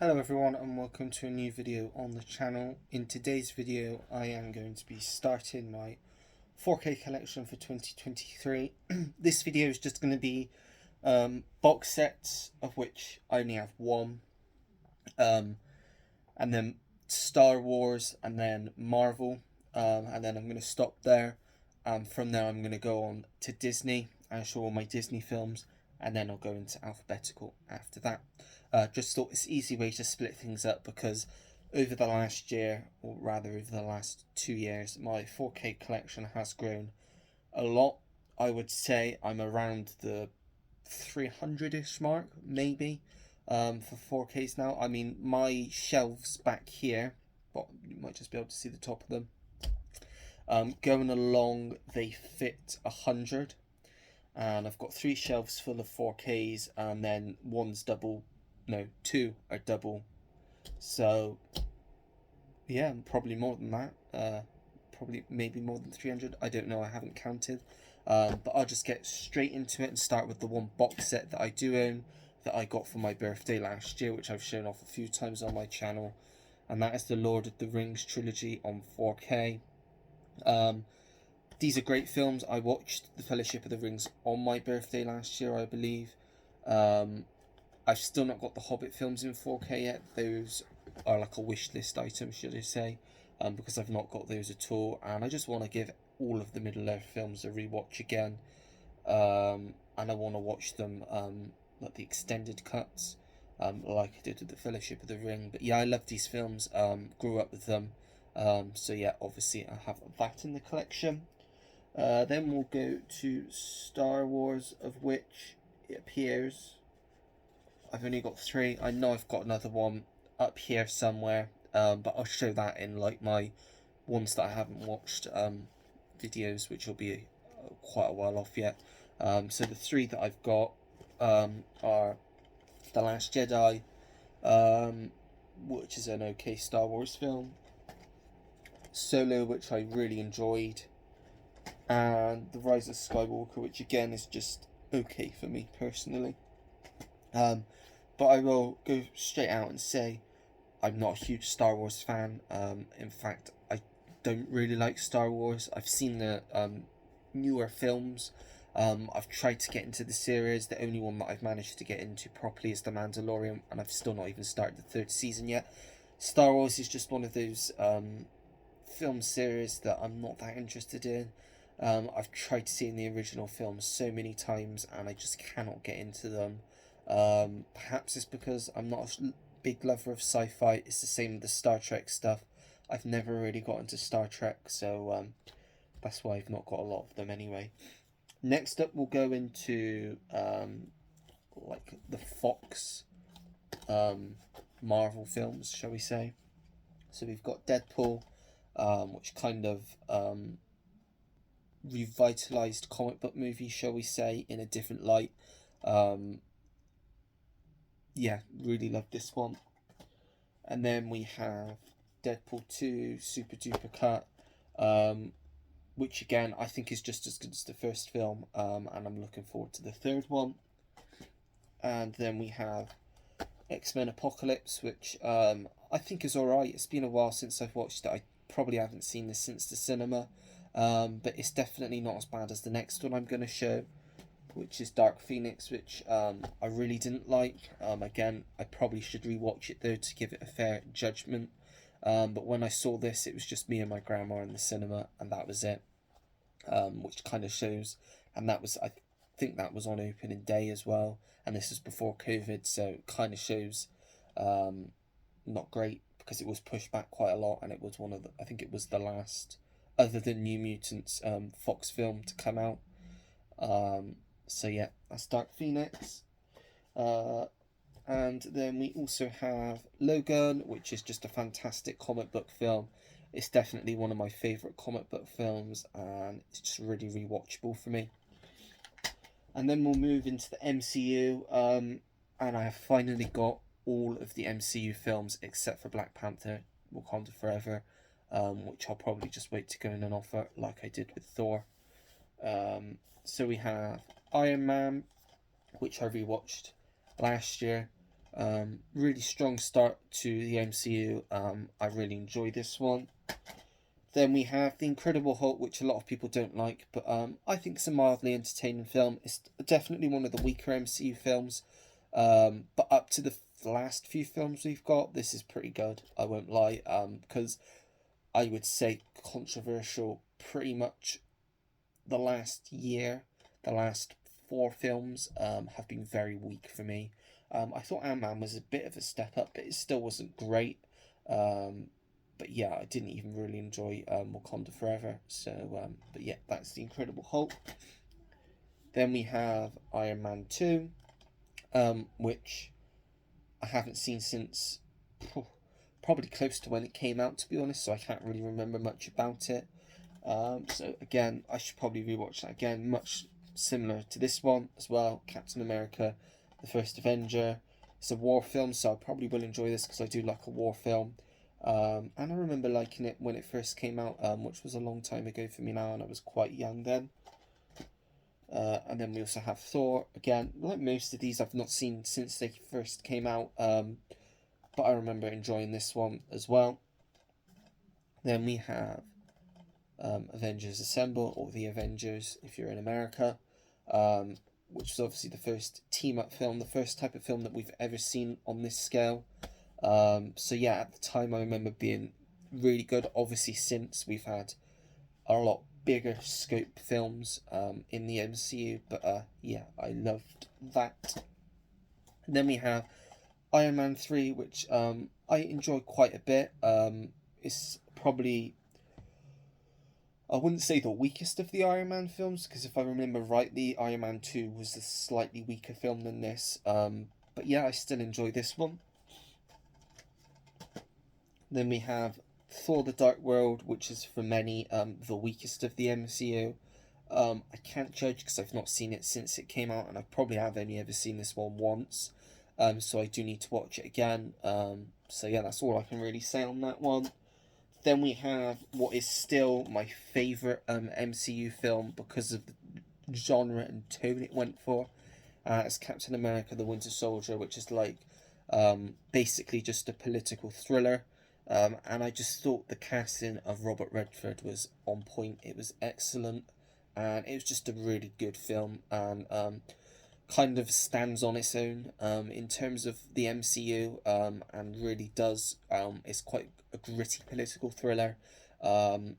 Hello everyone and welcome to a new video on the channel. In today's video I am going to be starting my 4K collection for 2023. This video is just going to be box sets, of which I only have one, and then Star Wars and then Marvel, and then I'm going to stop there. From there I'm going to go on to Disney and show all my Disney films, and then I'll go into alphabetical after that. Just thought it's an easy way to split things up because over the last year, or rather over the last 2 years, my 4K collection has grown a lot. I would say I'm around the 300-ish mark, maybe, for 4Ks now. I mean, my shelves back here, but you might just be able to see the top of them. Going along, they fit 100. And I've got 3 shelves full of 4Ks, and then two are double. So yeah, probably more than that. Probably maybe more than 300. I don't know, I haven't counted. But I'll just get straight into it and start with the one box set that I do own, that I got for my birthday last year, which I've shown off a few times on my channel, and that is the Lord of the Rings trilogy on 4K. These are great films. I watched The Fellowship of the Rings on my birthday last year, I believe. I've still not got the Hobbit films in 4K yet. Those are like a wish list item, should I say, because I've not got those at all. And I just want to give all of the Middle-earth films a rewatch again. And I want to watch them, like the extended cuts, like I did with The Fellowship of the Ring. But yeah, I love these films, grew up with them. So yeah, obviously I have that in the collection. Then we'll go to Star Wars, of which it appears I've only got 3. I know I've got another one up here somewhere, but I'll show that in like my ones that I haven't watched videos, which will be quite a while off yet. So the 3 that I've got are The Last Jedi, which is an okay Star Wars film, Solo, which I really enjoyed, and The Rise of Skywalker, which again is just okay for me personally. But I will go straight out and say I'm not a huge Star Wars fan. In fact, I don't really like Star Wars. I've seen the newer films. I've tried to get into the series. The only one that I've managed to get into properly is The Mandalorian, and I've still not even started the 3rd season yet. Star Wars is just one of those film series that I'm not that interested in. I've tried to see in the original films so many times and I just cannot get into them. Perhaps it's because I'm not a big lover of sci-fi. It's the same with the Star Trek stuff. I've never really got into Star Trek, so that's why I've not got a lot of them anyway. Next up, we'll go into like the Fox Marvel films, shall we say. So we've got Deadpool, which kind of revitalized comic book movie, shall we say, in a different light. Yeah, really love this one. And then we have Deadpool 2 Super Duper Cut, which again I think is just as good as the first film, and I'm looking forward to the 3rd one. And then we have X-Men Apocalypse, which I think is alright. It's been a while since I've watched it. I probably haven't seen this since the cinema, but it's definitely not as bad as the next one I'm going to show, which is Dark Phoenix, which I really didn't like. Again, I probably should rewatch it though to give it a fair judgment. But when I saw this, it was just me and my grandma in the cinema, and that was it. Which kind of shows, and that was, I think that was on opening day as well, and this is before COVID, so it kind of shows not great, because it was pushed back quite a lot, and it was one of the, I think it was the last, other than New Mutants, Fox film to come out. So yeah, that's Dark Phoenix. And then we also have Logan, which is just a fantastic comic book film. It's definitely one of my favourite comic book films, and it's just really rewatchable for me. And then we'll move into the MCU, and I have finally got all of the MCU films except for Black Panther, Wakanda Forever, which I'll probably just wait to go in and offer like I did with Thor. So we have Iron Man, which I rewatched last year, Really strong start to the MCU. I really enjoy this one. Then we have The Incredible Hulk, which a lot of people don't like, but I think it's a mildly entertaining film. It's definitely one of the weaker MCU films, but up to the last few films we've got, this is pretty good. I won't lie, because I would say controversial. Pretty much the last year, the last four films have been very weak for me. I thought Ant-Man was a bit of a step up, but it still wasn't great. Um, but yeah, I didn't even really enjoy Wakanda Forever. So, but yeah, that's The Incredible Hulk. Then we have Iron Man 2, which I haven't seen since probably close to when it came out, to be honest, so I can't really remember much about it. So again, I should probably rewatch that again. Much similar to this one as well. Captain America, the First Avenger. It's a war film, so I probably will enjoy this because I do like a war film. And I remember liking it when it first came out, which was a long time ago for me now, and I was quite young then. And then we also have Thor. Again, like most of these, I've not seen since they first came out, but I remember enjoying this one as well. Then we have Avengers Assemble, or The Avengers if you're in America, which is obviously the first team up film, the first type of film that we've ever seen on this scale. So yeah, at the time I remember being really good. Obviously, since we've had a lot bigger scope films in the MCU, but yeah, I loved that. And then we have Iron Man 3, which I enjoy quite a bit. It's probably, I wouldn't say the weakest of the Iron Man films, because if I remember rightly, Iron Man 2 was a slightly weaker film than this. But yeah, I still enjoy this one. Then we have Thor the Dark World, which is for many the weakest of the MCU. I can't judge because I've not seen it since it came out, and I probably have only ever seen this one once. So I do need to watch it again. So yeah, that's all I can really say on that one. Then we have what is still my favourite MCU film because of the genre and tone it went for. It's Captain America the Winter Soldier, which is like basically just a political thriller. And I just thought the casting of Robert Redford was on point. It was excellent, and it was just a really good film, and kind of stands on its own in terms of the MCU, and really does. It's quite a gritty political thriller. That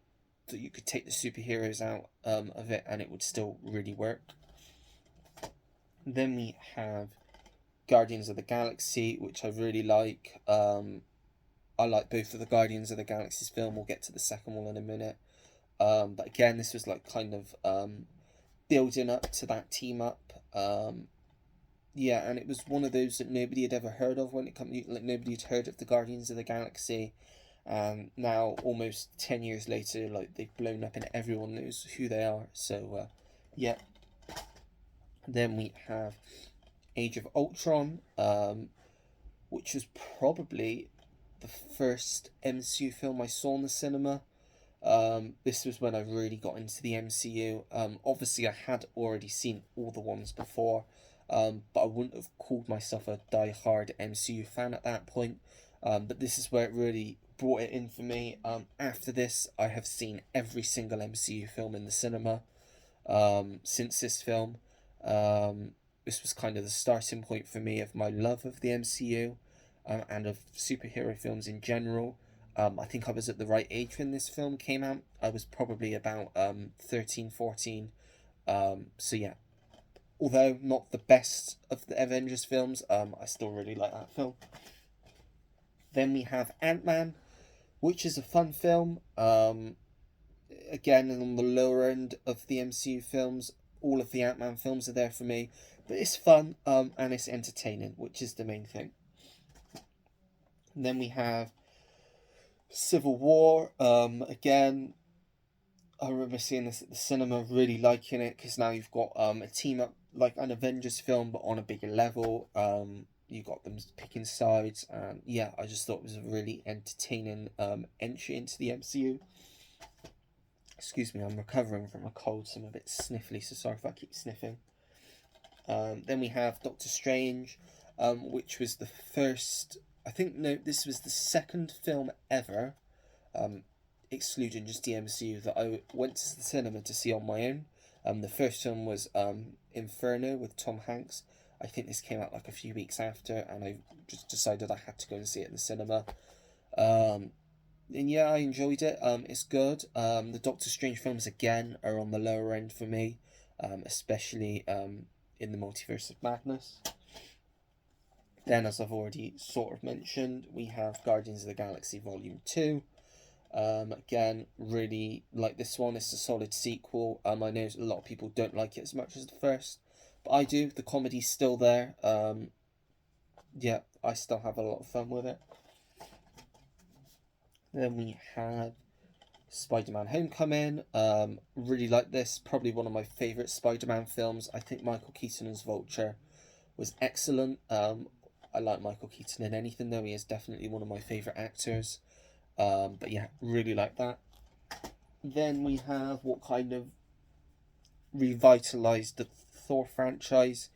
you could take the superheroes out of it, and it would still really work. Then we have Guardians of the Galaxy, which I really like. I like both of the Guardians of the Galaxy's film. We'll get to the second one in a minute. But again, this was like kind of building up to that team up. Yeah, and it was one of those that nobody had ever heard of when it comes. Like nobody had heard of the Guardians of the Galaxy, and now almost 10 years later, like they've blown up and everyone knows who they are. So, yeah. Then we have Age of Ultron, which was probably the first MCU film I saw in the cinema. This was when I really got into the MCU. Obviously, I had already seen all the ones before, but I wouldn't have called myself a die-hard MCU fan at that point. But this is where it really brought it in for me. After this, I have seen every single MCU film in the cinema since this film. This was kind of the starting point for me of my love of the MCU and of superhero films in general. I think I was at the right age when this film came out. I was probably about 13, 14. So yeah, although not the best of the Avengers films, I still really like that film. Then we have Ant-Man, which is a fun film. Again, on the lower end of the MCU films, all of the Ant-Man films are there for me. But it's fun and it's entertaining, which is the main thing. And then we have Civil War. Again, I remember seeing this at the cinema, really liking it, because now you've got a team up like an Avengers film, but on a bigger level. You got them picking sides, and yeah, I just thought it was a really entertaining entry into the MCU. Excuse me, I'm recovering from a cold, so I'm a bit sniffly, so sorry if I keep sniffing. Then we have Doctor Strange. which was the first. I think no, this was the second film ever, excluding just the MCU, that I went to the cinema to see on my own. The first film was Inferno with Tom Hanks. I think this came out like a few weeks after, and I just decided I had to go and see it in the cinema. And yeah, I enjoyed it. It's good. The Doctor Strange films again are on the lower end for me, especially in the Multiverse of Madness. Then, as I've already sort of mentioned, we have Guardians of the Galaxy Volume 2. Again, really like this one. It's a solid sequel. I know a lot of people don't like it as much as the first, but I do. The comedy's still there. Yeah, I still have a lot of fun with it. Then we have Spider-Man Homecoming. Really like this. Probably one of my favourite Spider-Man films. I think Michael Keaton as Vulture was excellent. I like Michael Keaton in anything, though. He is definitely one of my favourite actors. But yeah, really like that. Then we have what kind of revitalised the Thor franchise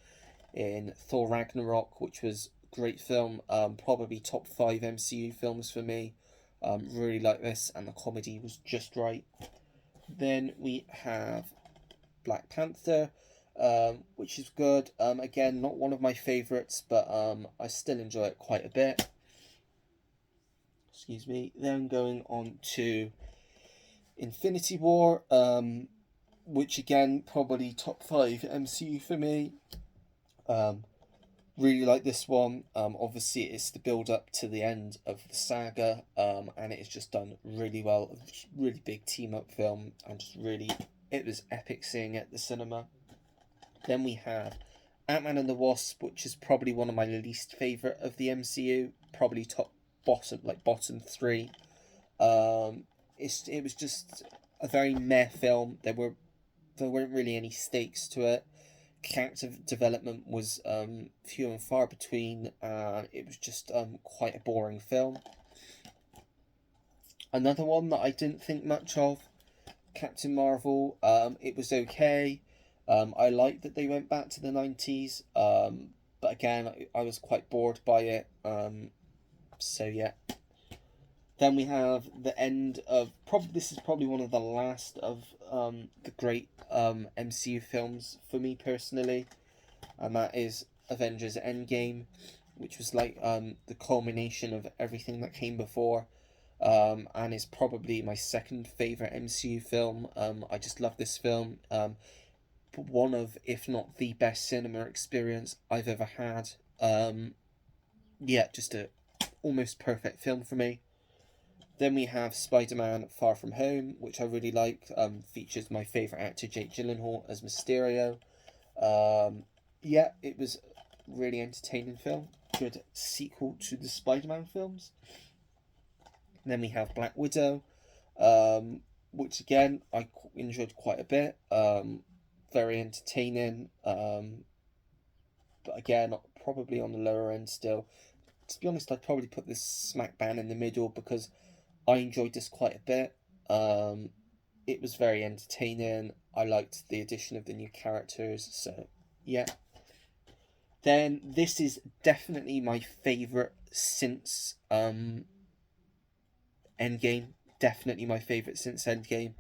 in Thor Ragnarok, which was a great film. Probably top 5 MCU films for me. Really like this, and the comedy was just right. Then we have Black Panther, which is good. Again, not one of my favourites, but I still enjoy it quite a bit. Excuse me. Then going on to Infinity War, which again, probably top 5 MCU for me. Really like this one. Obviously, it's the build up to the end of the saga, and it is just done really well. Really big team up film, and just really, it was epic seeing it at the cinema. Then we have Ant-Man and the Wasp, which is probably one of my least favourite of the MCU. Probably bottom 3. It was just a very meh film. There weren't really any stakes to it. Character development was few and far between. It was just quite a boring film. Another one that I didn't think much of, Captain Marvel. It was okay. I liked that they went back to the 90s. But again, I was quite bored by it. So yeah. Then we have the end of this is probably one of the last of the great MCU films for me personally, and that is Avengers Endgame, which was like the culmination of everything that came before, and is probably my second favourite MCU film. I just love this film. One of, if not the best cinema experience I've ever had. Yeah, just a almost perfect film for me. Then we have Spider-Man Far From Home, which I really like. Features my favourite actor, Jake Gyllenhaal, as Mysterio. Yeah, it was a really entertaining film. Good sequel to the Spider-Man films. And then we have Black Widow, which again, I enjoyed quite a bit. Very entertaining. But again, probably on the lower end still. To be honest, I'd probably put this smack bang in the middle because I enjoyed this quite a bit. It was very entertaining. I liked the addition of the new characters. So, yeah. Then this is definitely my favourite since Endgame. Definitely my favourite since Endgame.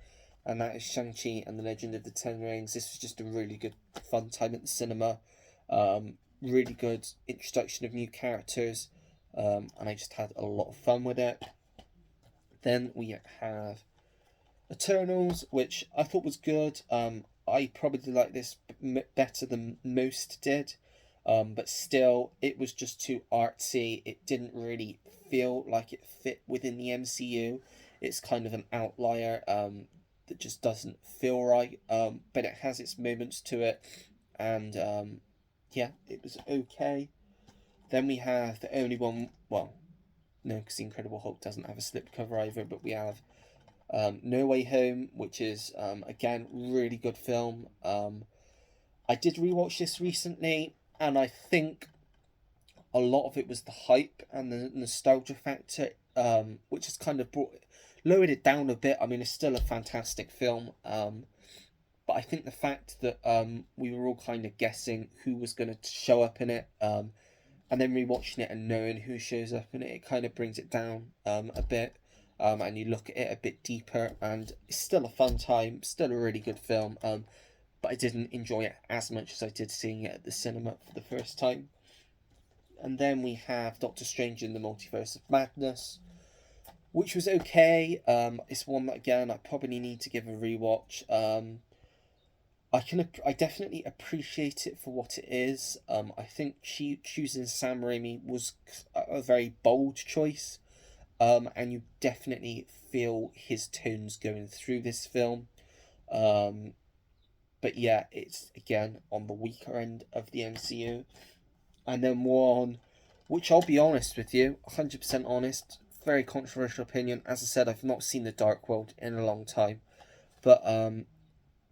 And that is Shang-Chi and the Legend of the Ten Rings. This was just a really good, fun time at the cinema. Really good introduction of new characters. And I just had a lot of fun with it. Then we have Eternals, which I thought was good. I probably like this better than most did. But still, it was just too artsy. It didn't really feel like it fit within the MCU. It's kind of an outlier that just doesn't feel right. But it has its moments to it. And yeah, it was okay. Then we have the only one, well, no, because the Incredible Hulk doesn't have a slipcover either, but we have No Way Home, which is, again, really good film. I did rewatch this recently, and I think a lot of it was the hype and the nostalgia factor, which has kind of lowered it down a bit. I mean, it's still a fantastic film, but I think the fact that we were all kind of guessing who was going to show up in it, and then rewatching it and knowing who shows up in it, it kind of brings it down a bit. And you look at it a bit deeper, and it's still a fun time, still a really good film. But I didn't enjoy it as much as I did seeing it at the cinema for the first time. And then we have Doctor Strange in the Multiverse of Madness, which was okay. It's one that again I probably need to give a rewatch. I definitely appreciate it for what it is. I think choosing Sam Raimi was a very bold choice. And you definitely feel his tones going through this film. But yeah, it's again on the weaker end of the MCU. And then one, which I'll be honest with you, 100% honest, very controversial opinion. As I said, I've not seen The Dark World in a long time. But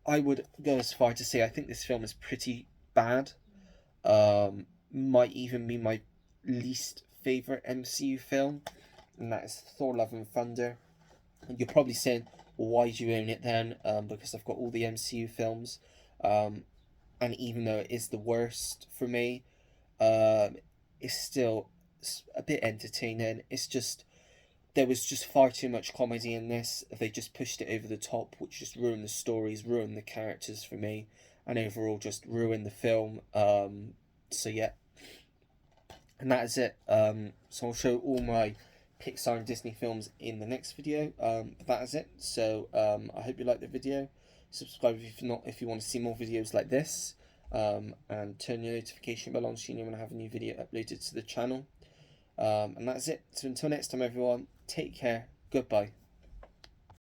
I would go as far to say I think this film is pretty bad. Might even be my least favourite MCU film, and that is Thor: Love and Thunder. And you're probably saying, well, why do you own it then? Because I've got all the MCU films. And even though it is the worst for me, it's still a bit entertaining. It's just, there was just far too much comedy in this. They just pushed it over the top, which just ruined the stories, ruined the characters for me, and overall just ruined the film. So yeah, and that is it. So I'll show all my Pixar and Disney films in the next video. But that is it. So I hope you liked the video. Subscribe if you want to see more videos like this. And turn your notification bell on so you know when I have a new video uploaded to the channel. And that's it. So until next time, everyone, take care. Goodbye.